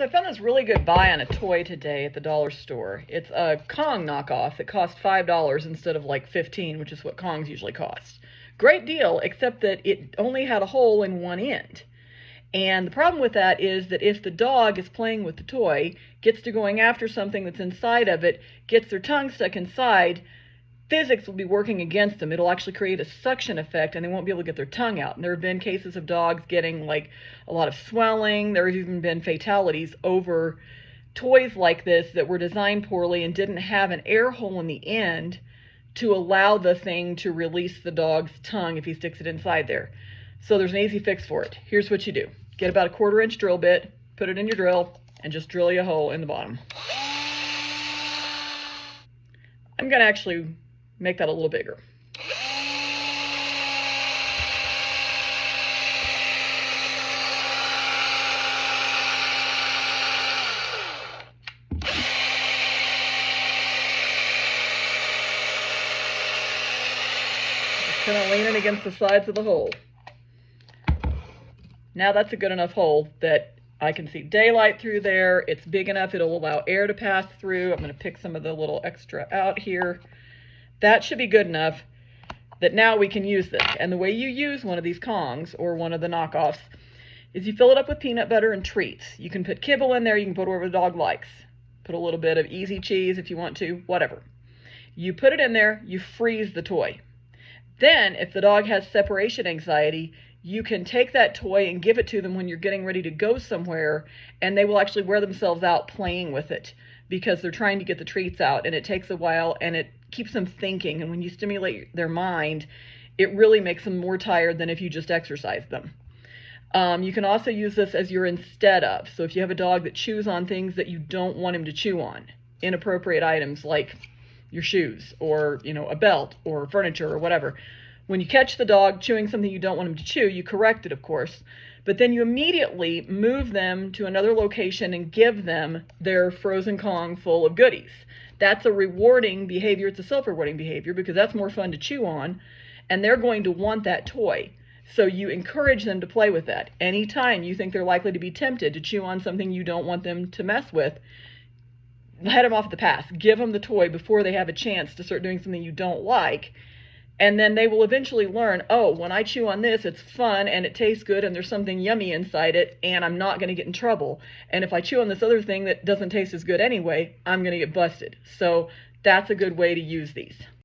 So I found this really good buy on a toy today at the dollar store. It's a Kong knockoff that cost $5 instead of like $15, which is what Kongs usually cost. Great deal, except that it only had a hole in one end. And the problem with that is that if the dog is playing with the toy, gets to going after something that's inside of it, gets their tongue stuck inside, physics will be working against them. It'll actually create a suction effect and they won't be able to get their tongue out. And there have been cases of dogs getting like a lot of swelling. There have even been fatalities over toys like this that were designed poorly and didn't have an air hole in the end to allow the thing to release the dog's tongue if he sticks it inside there. So there's an easy fix for it. Here's what you do. Get about a 1/4 inch drill bit, put it in your drill, and just drill you a hole in the bottom. I'm going to actually make that a little bigger. Just kind of leaning against the sides of the hole. Now that's a good enough hole that I can see daylight through there. It's big enough, it'll allow air to pass through. I'm going to pick some of the little extra out here. That should be good enough that now we can use this. And the way you use one of these Kongs, or one of the knockoffs, is you fill it up with peanut butter and treats. You can put kibble in there, you can put whatever the dog likes. Put a little bit of easy cheese if you want to, whatever. You put it in there, you freeze the toy. Then, if the dog has separation anxiety, you can take that toy and give it to them when you're getting ready to go somewhere, and they will actually wear themselves out playing with it because they're trying to get the treats out, and it takes a while, and it keeps them thinking. And when you stimulate their mind, it really makes them more tired than if you just exercise them. You can also use this as your instead of. So if you have a dog that chews on things that you don't want him to chew on, inappropriate items like your shoes or, a belt or furniture or whatever. When you catch the dog chewing something you don't want him to chew, you correct it, of course, but then you immediately move them to another location and give them their frozen Kong full of goodies. That's a rewarding behavior. It's a self-rewarding behavior because that's more fun to chew on, and they're going to want that toy. So you encourage them to play with that. Anytime you think they're likely to be tempted to chew on something you don't want them to mess with, head them off at the pass. Give them the toy before they have a chance to start doing something you don't like. And then they will eventually learn, oh, when I chew on this, it's fun and it tastes good and there's something yummy inside it and I'm not going to get in trouble. And if I chew on this other thing that doesn't taste as good anyway, I'm going to get busted. So that's a good way to use these.